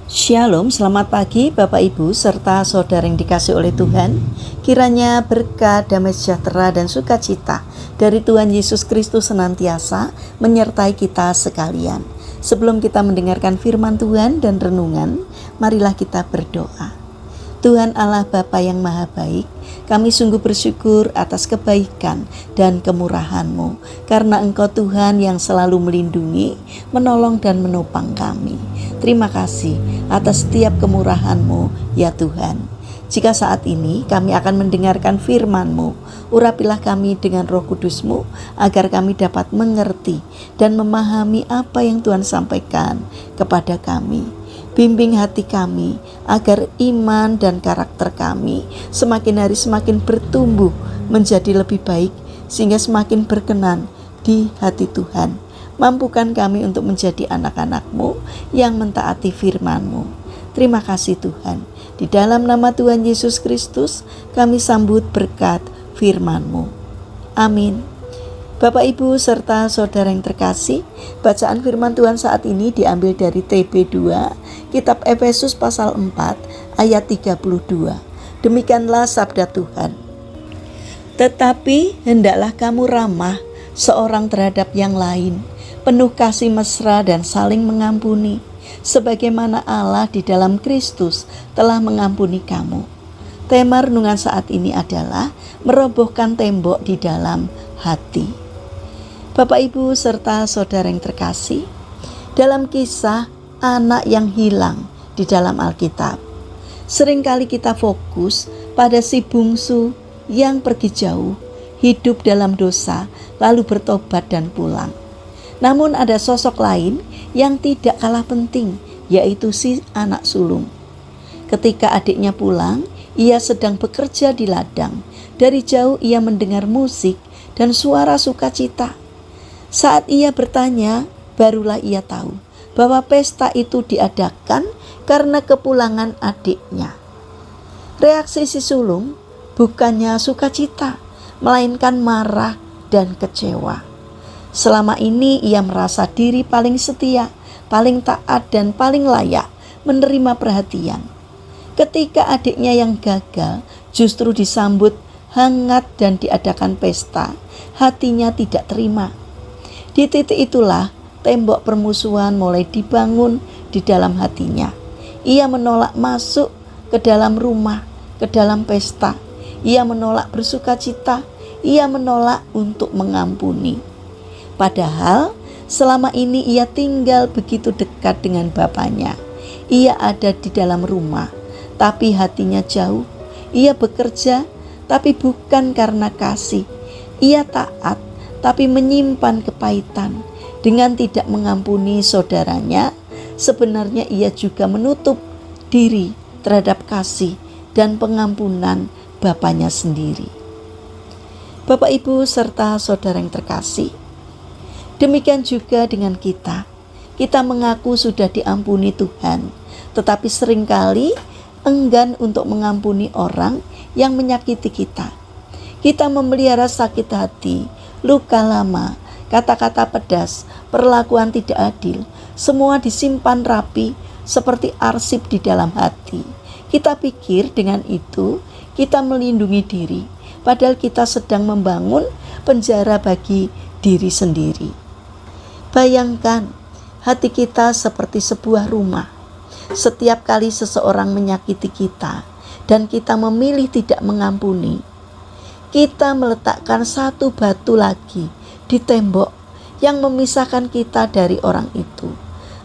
Shalom, selamat pagi Bapak Ibu serta saudara yang dikasihi oleh Tuhan. Kiranya berkat, damai sejahtera dan sukacita dari Tuhan Yesus Kristus senantiasa menyertai kita sekalian. Sebelum kita mendengarkan firman Tuhan dan renungan, marilah kita berdoa. Tuhan Allah Bapa yang Maha Baik, kami sungguh bersyukur atas kebaikan dan kemurahan-Mu, karena Engkau Tuhan yang selalu melindungi, menolong dan menopang kami. Terima kasih atas setiap kemurahan-Mu, ya Tuhan. Jika saat ini kami akan mendengarkan firman-Mu, urapilah kami dengan Roh Kudus-Mu, agar kami dapat mengerti dan memahami apa yang Tuhan sampaikan kepada kami. Bimbing hati kami agar iman dan karakter kami semakin hari semakin bertumbuh menjadi lebih baik, sehingga semakin berkenan di hati Tuhan. Mampukan kami untuk menjadi anak-anak-Mu yang mentaati firman-Mu. Terima kasih Tuhan. Di dalam nama Tuhan Yesus Kristus kami sambut berkat firman-Mu. Amin. Bapak Ibu serta saudara yang terkasih, bacaan firman Tuhan saat ini diambil dari TB2, Kitab Efesus pasal 4 ayat 32. Demikianlah sabda Tuhan. Tetapi hendaklah kamu ramah seorang terhadap yang lain, penuh kasih mesra dan saling mengampuni, sebagaimana Allah di dalam Kristus telah mengampuni kamu. Tema renungan saat ini adalah merobohkan tembok di dalam hati. Bapak Ibu serta saudara yang terkasih, dalam kisah anak yang hilang di dalam Alkitab, seringkali kita fokus pada si bungsu yang pergi jauh, hidup dalam dosa, lalu bertobat dan pulang. Namun ada sosok lain yang tidak kalah penting, yaitu si anak sulung. Ketika adiknya pulang, ia sedang bekerja di ladang. Dari jauh ia mendengar musik dan suara sukacita. Saat ia bertanya, barulah ia tahu bahwa pesta itu diadakan karena kepulangan adiknya. Reaksi si sulung bukannya sukacita, melainkan marah dan kecewa. Selama ini ia merasa diri paling setia, paling taat dan paling layak menerima perhatian. Ketika adiknya yang gagal justru disambut hangat dan diadakan pesta, hatinya tidak terima. Di titik itulah tembok permusuhan mulai dibangun di dalam hatinya. Ia menolak masuk ke dalam rumah, ke dalam pesta. Ia menolak bersukacita. Ia menolak untuk mengampuni. Padahal selama ini ia tinggal begitu dekat dengan bapaknya. Ia ada di dalam rumah, tapi hatinya jauh. Ia bekerja, tapi bukan karena kasih. Ia taat, tapi menyimpan kepahitan. Dengan tidak mengampuni saudaranya, sebenarnya ia juga menutup diri terhadap kasih dan pengampunan bapaknya sendiri. Bapak Ibu serta saudara yang terkasih, demikian juga dengan kita. Kita mengaku sudah diampuni Tuhan, tetapi seringkali enggan untuk mengampuni orang yang menyakiti kita. Kita memelihara sakit hati, luka lama, kata-kata pedas, perlakuan tidak adil, semua disimpan rapi seperti arsip di dalam hati. Kita pikir dengan itu kita melindungi diri, padahal kita sedang membangun penjara bagi diri sendiri. Bayangkan, hati kita seperti sebuah rumah. Setiap kali seseorang menyakiti kita dan kita memilih tidak mengampuni, kita meletakkan satu batu lagi di tembok yang memisahkan kita dari orang itu.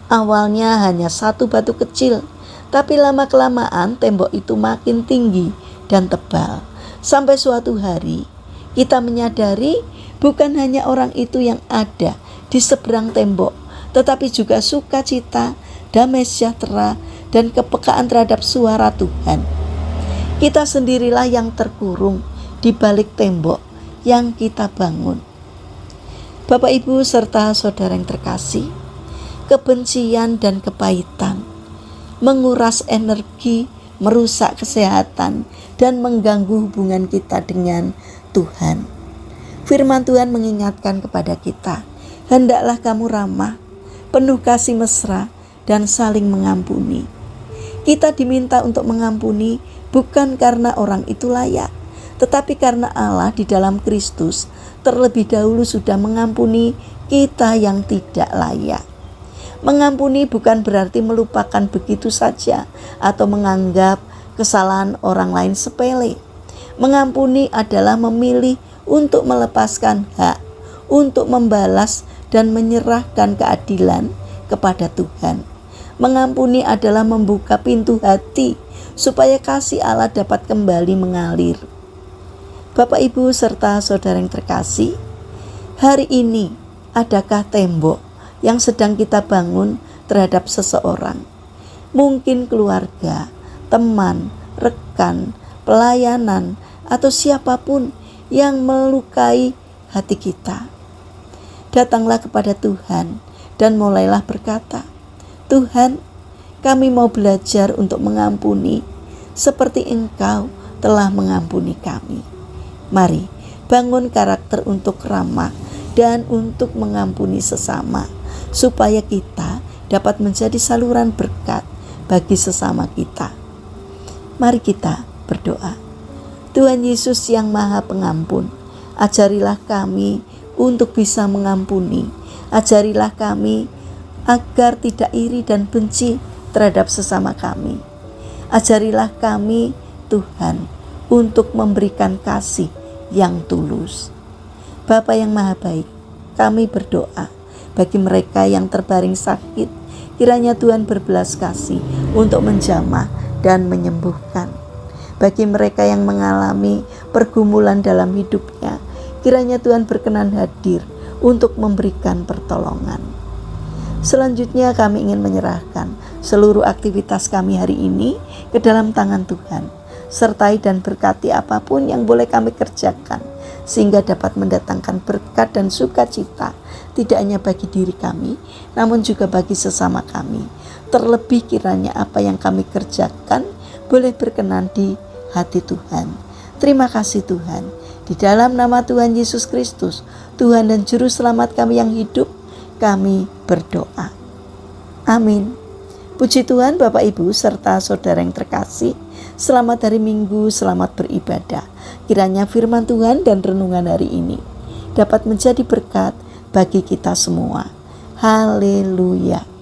Awalnya hanya satu batu kecil, tapi lama-kelamaan tembok itu makin tinggi dan tebal. Sampai suatu hari kita menyadari bukan hanya orang itu yang ada di seberang tembok, tetapi juga sukacita, damai sejahtera, dan kepekaan terhadap suara Tuhan. Kita sendirilah yang terkurung di balik tembok yang kita bangun. Bapak Ibu serta saudara yang terkasih, kebencian dan kepahitan menguras energi, merusak kesehatan, dan mengganggu hubungan kita dengan Tuhan. Firman Tuhan mengingatkan kepada kita, hendaklah kamu ramah, penuh kasih mesra, dan saling mengampuni. Kita diminta untuk mengampuni bukan karena orang itu layak, tetapi karena Allah di dalam Kristus terlebih dahulu sudah mengampuni kita yang tidak layak. Mengampuni bukan berarti melupakan begitu saja atau menganggap kesalahan orang lain sepele. Mengampuni adalah memilih untuk melepaskan hak, untuk membalas dan menyerahkan keadilan kepada Tuhan. Mengampuni adalah membuka pintu hati supaya kasih Allah dapat kembali mengalir. Bapak, Ibu, serta saudara yang terkasih, hari ini adakah tembok yang sedang kita bangun terhadap seseorang? Mungkin keluarga, teman, rekan, pelayanan, atau siapapun yang melukai hati kita. Datanglah kepada Tuhan dan mulailah berkata, Tuhan, kami mau belajar untuk mengampuni seperti Engkau telah mengampuni kami. Mari bangun karakter untuk ramah dan untuk mengampuni sesama, supaya kita dapat menjadi saluran berkat bagi sesama kita. Mari kita berdoa. Tuhan Yesus yang Maha Pengampun, ajarilah kami untuk bisa mengampuni. Ajarilah kami agar tidak iri dan benci terhadap sesama kami. Ajarilah kami, Tuhan, untuk memberikan kasih yang tulus. Bapa yang Maha Baik, kami berdoa bagi mereka yang terbaring sakit, kiranya Tuhan berbelas kasih untuk menjamah dan menyembuhkan. Bagi mereka yang mengalami pergumulan dalam hidupnya, kiranya Tuhan berkenan hadir untuk memberikan pertolongan. Selanjutnya kami ingin menyerahkan seluruh aktivitas kami hari ini ke dalam tangan Tuhan. Sertai dan berkati apapun yang boleh kami kerjakan, sehingga dapat mendatangkan berkat dan sukacita, tidak hanya bagi diri kami, namun juga bagi sesama kami. Terlebih kiranya apa yang kami kerjakan boleh berkenan di hati Tuhan. Terima kasih Tuhan. Di dalam nama Tuhan Yesus Kristus, Tuhan dan Juru Selamat kami yang hidup, kami berdoa. Amin. Puji Tuhan, Bapak, Ibu, serta saudara yang terkasih. Selamat hari Minggu, selamat beribadah. Kiranya firman Tuhan dan renungan hari ini dapat menjadi berkat bagi kita semua. Haleluya.